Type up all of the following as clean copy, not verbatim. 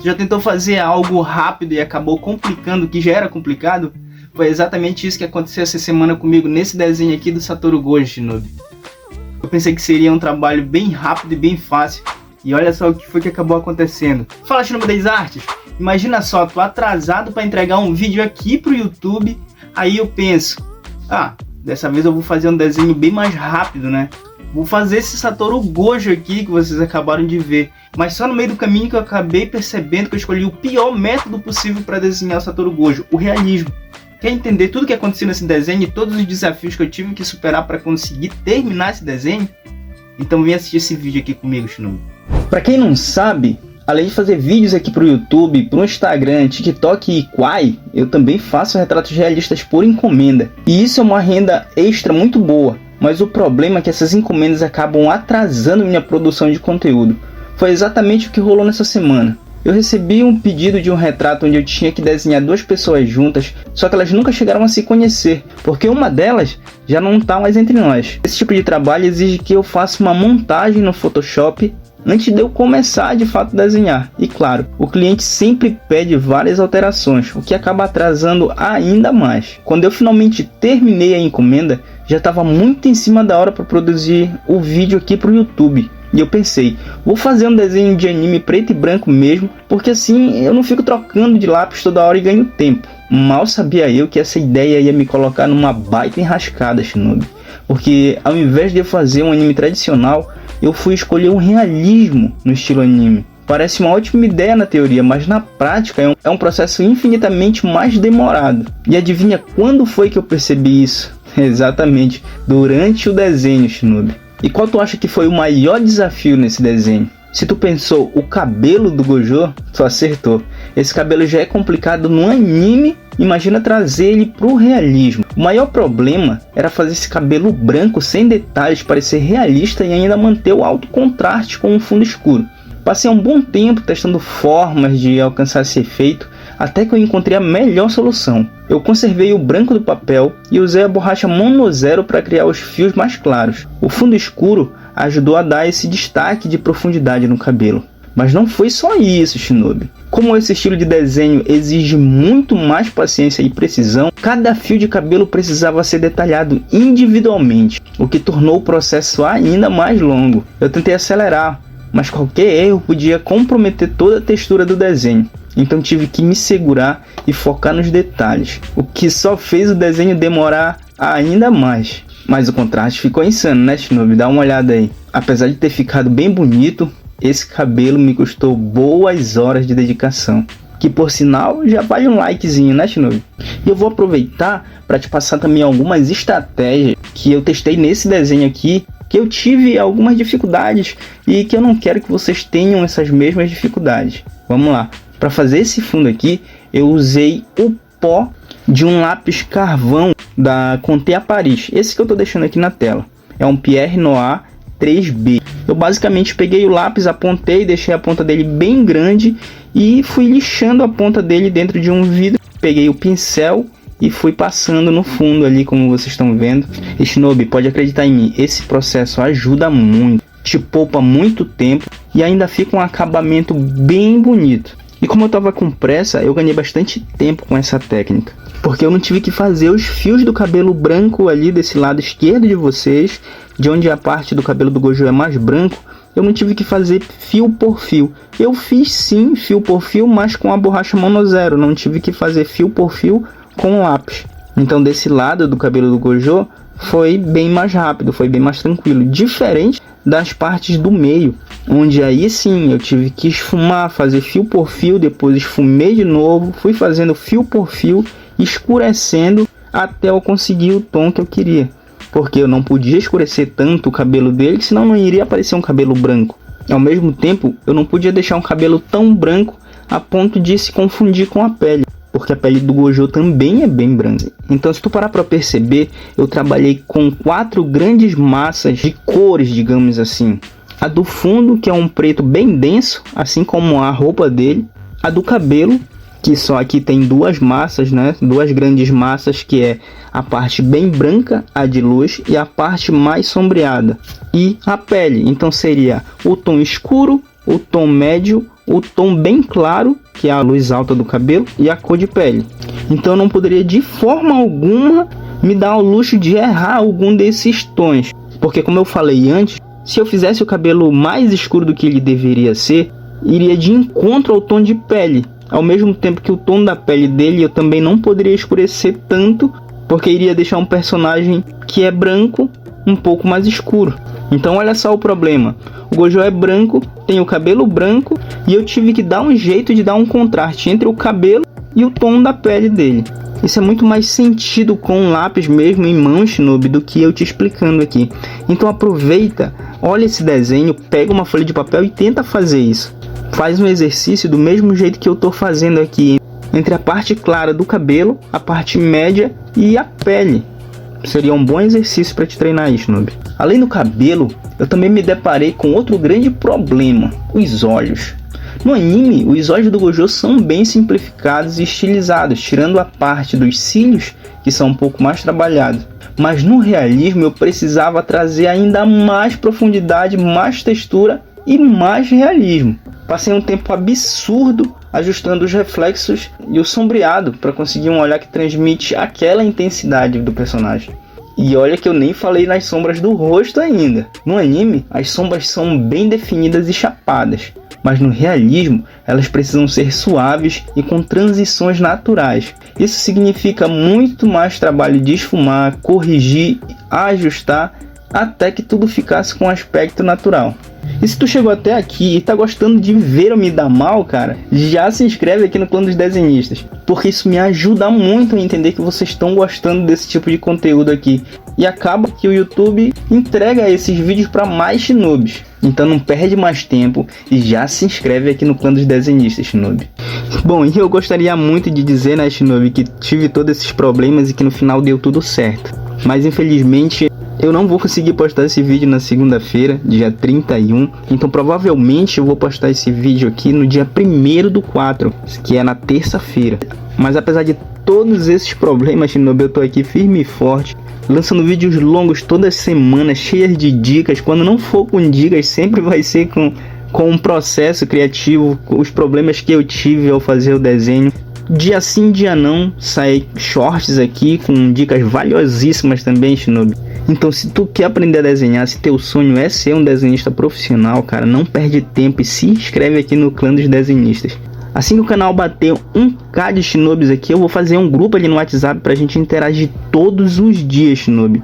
Já tentou fazer algo rápido e acabou complicando o que já era complicado? Foi exatamente isso que aconteceu essa semana comigo nesse desenho aqui do Satoru Gojo, Shinobi. Eu pensei que seria um trabalho bem rápido e bem fácil, e olha só o que foi que acabou acontecendo. Fala, Shinobi das Artes! Imagina só, tô atrasado para entregar um vídeo aqui pro YouTube, aí eu penso, dessa vez eu vou fazer um desenho bem mais rápido, né? Vou fazer esse Satoru Gojo aqui que vocês acabaram de ver. Mas só no meio do caminho que eu acabei percebendo que eu escolhi o pior método possível para desenhar o Satoru Gojo, o realismo. Quer entender tudo o que aconteceu nesse desenho e todos os desafios que eu tive que superar para conseguir terminar esse desenho? Então vem assistir esse vídeo aqui comigo, Shinobi. Para quem não sabe, além de fazer vídeos aqui para o YouTube, para o Instagram, TikTok e Quai, eu também faço retratos realistas por encomenda. E isso é uma renda extra muito boa. Mas o problema é que essas encomendas acabam atrasando minha produção de conteúdo. Foi exatamente o que rolou nessa semana. Eu recebi um pedido de um retrato onde eu tinha que desenhar duas pessoas juntas, só que elas nunca chegaram a se conhecer, porque uma delas já não está mais entre nós. Esse tipo de trabalho exige que eu faça uma montagem no Photoshop antes de eu começar de fato a desenhar. E claro, o cliente sempre pede várias alterações, o que acaba atrasando ainda mais. Quando eu finalmente terminei a encomenda, já estava muito em cima da hora para produzir o vídeo aqui para o YouTube. E eu pensei, vou fazer um desenho de anime preto e branco mesmo, porque assim eu não fico trocando de lápis toda hora e ganho tempo. Mal sabia eu que essa ideia ia me colocar numa baita enrascada, Shinobi. Porque ao invés de eu fazer um anime tradicional, eu fui escolher um realismo no estilo anime. Parece uma ótima ideia na teoria, mas na prática é um processo infinitamente mais demorado. E adivinha quando foi que eu percebi isso? Exatamente, durante o desenho, Shinobi. E qual tu acha que foi o maior desafio nesse desenho? Se tu pensou o cabelo do Gojo, tu acertou. Esse cabelo já é complicado no anime, imagina trazer ele pro realismo. O maior problema era fazer esse cabelo branco sem detalhes parecer realista e ainda manter o alto contraste com um fundo escuro. Passei um bom tempo testando formas de alcançar esse efeito, até que eu encontrei a melhor solução. Eu conservei o branco do papel e usei a borracha Mono Zero para criar os fios mais claros. O fundo escuro ajudou a dar esse destaque de profundidade no cabelo. Mas não foi só isso, Shinobi. Como esse estilo de desenho exige muito mais paciência e precisão, cada fio de cabelo precisava ser detalhado individualmente, o que tornou o processo ainda mais longo. Eu tentei acelerar, mas qualquer erro podia comprometer toda a textura do desenho. Então tive que me segurar e focar nos detalhes, o que só fez o desenho demorar ainda mais. Mas o contraste ficou insano, né, Shinobi? Dá uma olhada aí. Apesar de ter ficado bem bonito, esse cabelo me custou boas horas de dedicação, que por sinal já vale um likezinho, né, Shinobi? E eu vou aproveitar para te passar também algumas estratégias que eu testei nesse desenho aqui, que eu tive algumas dificuldades e que eu não quero que vocês tenham essas mesmas dificuldades. Vamos lá. Para fazer esse fundo aqui, eu usei o pó de um lápis carvão da Conté Paris. Esse que eu estou deixando aqui na tela. É um Pierre Noir 3B. Eu basicamente peguei o lápis, apontei, deixei a ponta dele bem grande e fui lixando a ponta dele dentro de um vidro. Peguei o pincel e fui passando no fundo ali, como vocês estão vendo. E Shinobi, pode acreditar em mim, esse processo ajuda muito. Te poupa muito tempo e ainda fica um acabamento bem bonito. E como eu estava com pressa, eu ganhei bastante tempo com essa técnica, porque eu não tive que fazer os fios do cabelo branco ali desse lado esquerdo de vocês, de onde a parte do cabelo do Gojo é mais branco. Eu não tive que fazer fio por fio. Eu fiz sim fio por fio, mas com a borracha Mono Zero. Não tive que fazer fio por fio com lápis. Então desse lado do cabelo do Gojo foi bem mais rápido, foi bem mais tranquilo. Diferente das partes do meio, onde aí sim eu tive que esfumar, fazer fio por fio, depois esfumei de novo, fui fazendo fio por fio, escurecendo até eu conseguir o tom que eu queria. Porque eu não podia escurecer tanto o cabelo dele, senão não iria aparecer um cabelo branco. Ao mesmo tempo, eu não podia deixar um cabelo tão branco a ponto de se confundir com a pele, porque a pele do Gojo também é bem branca. Então, se tu parar para perceber, eu trabalhei com 4 grandes massas de cores, digamos assim. A do fundo, que é um preto bem denso, assim como a roupa dele. A do cabelo, que só aqui tem 2 massas, né? 2 grandes massas, que é a parte bem branca, a de luz, e a parte mais sombreada. E a pele, então seria o tom escuro, o tom médio, o tom bem claro, que é a luz alta do cabelo, e a cor de pele. Então eu não poderia de forma alguma me dar ao luxo de errar algum desses tons, porque como eu falei antes, se eu fizesse o cabelo mais escuro do que ele deveria ser, iria de encontro ao tom de pele, ao mesmo tempo que o tom da pele dele eu também não poderia escurecer tanto, porque iria deixar um personagem que é branco um pouco mais escuro. Então olha só o problema, o Gojo é branco, tem o cabelo branco, e eu tive que dar um jeito de dar um contraste entre o cabelo e o tom da pele dele. Isso é muito mais sentido com um lápis mesmo em mão, Shinobi, do que eu te explicando aqui. Então aproveita, olha esse desenho, pega uma folha de papel e tenta fazer isso. Faz um exercício do mesmo jeito que eu estou fazendo aqui, entre a parte clara do cabelo, a parte média e a pele. Seria um bom exercício para te treinar aí, Shinobi. Além do cabelo, eu também me deparei com outro grande problema, os olhos. No anime, os olhos do Gojo são bem simplificados e estilizados, tirando a parte dos cílios, que são um pouco mais trabalhados. Mas no realismo eu precisava trazer ainda mais profundidade, mais textura e mais realismo. Passei um tempo absurdo ajustando os reflexos e o sombreado para conseguir um olhar que transmite aquela intensidade do personagem. E olha que eu nem falei nas sombras do rosto ainda. No anime, as sombras são bem definidas e chapadas, mas no realismo elas precisam ser suaves e com transições naturais. Isso significa muito mais trabalho de esfumar, corrigir, ajustar, até que tudo ficasse com um aspecto natural. E se tu chegou até aqui e tá gostando de ver eu me dar mal, cara, já se inscreve aqui no Clã dos Desenhistas, porque isso me ajuda muito a entender que vocês estão gostando desse tipo de conteúdo aqui. E acaba que o YouTube entrega esses vídeos para mais Shinobis. Então não perde mais tempo e já se inscreve aqui no Clã dos Desenhistas, Shinobi. Bom, e eu gostaria muito de dizer, né, Shinobi, que tive todos esses problemas e que no final deu tudo certo. Mas infelizmente eu não vou conseguir postar esse vídeo na segunda-feira, dia 31. Então provavelmente eu vou postar esse vídeo aqui no dia 1º/4, que é na terça-feira. Mas apesar de todos esses problemas, Shinobi, eu tô aqui firme e forte, lançando vídeos longos todas as semanas, cheias de dicas. Quando não for com dicas, sempre vai ser com um processo criativo, os problemas que eu tive ao fazer o desenho. Dia sim, dia não, sai shorts aqui com dicas valiosíssimas também, Shinobi. Então se tu quer aprender a desenhar, se teu sonho é ser um desenhista profissional, cara, não perde tempo e se inscreve aqui no Clã dos Desenhistas. Assim que o canal bater 1k de Shinobis aqui, eu vou fazer um grupo ali no WhatsApp pra gente interagir todos os dias, Shinobi.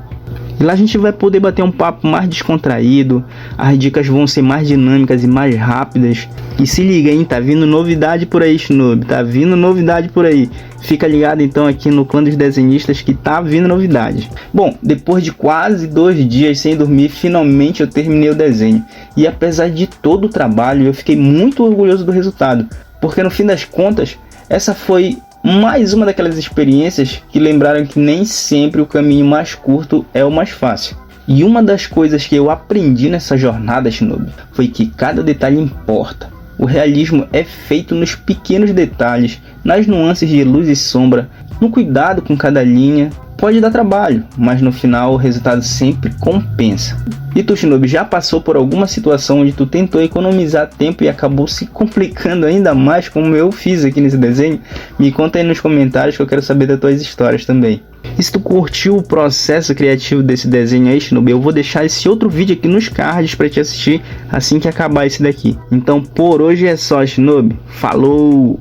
E lá a gente vai poder bater um papo mais descontraído, as dicas vão ser mais dinâmicas e mais rápidas. E se liga, hein, tá vindo novidade por aí, Shinobi, tá vindo novidade por aí. Fica ligado então aqui no Clã dos Desenhistas que tá vindo novidade. Bom, depois de quase 2 dias sem dormir, finalmente eu terminei o desenho. E apesar de todo o trabalho, eu fiquei muito orgulhoso do resultado. Porque no fim das contas, essa foi mais uma daquelas experiências que lembraram que nem sempre o caminho mais curto é o mais fácil. E uma das coisas que eu aprendi nessa jornada, Shinobi, foi que cada detalhe importa. O realismo é feito nos pequenos detalhes, nas nuances de luz e sombra, no cuidado com cada linha. Pode dar trabalho, mas no final o resultado sempre compensa. E tu, Shinobi, já passou por alguma situação onde tu tentou economizar tempo e acabou se complicando ainda mais, como eu fiz aqui nesse desenho? Me conta aí nos comentários que eu quero saber das tuas histórias também. E se tu curtiu o processo criativo desse desenho aí, Shinobi, eu vou deixar esse outro vídeo aqui nos cards para te assistir assim que acabar esse daqui. Então por hoje é só, Shinobi. Falou!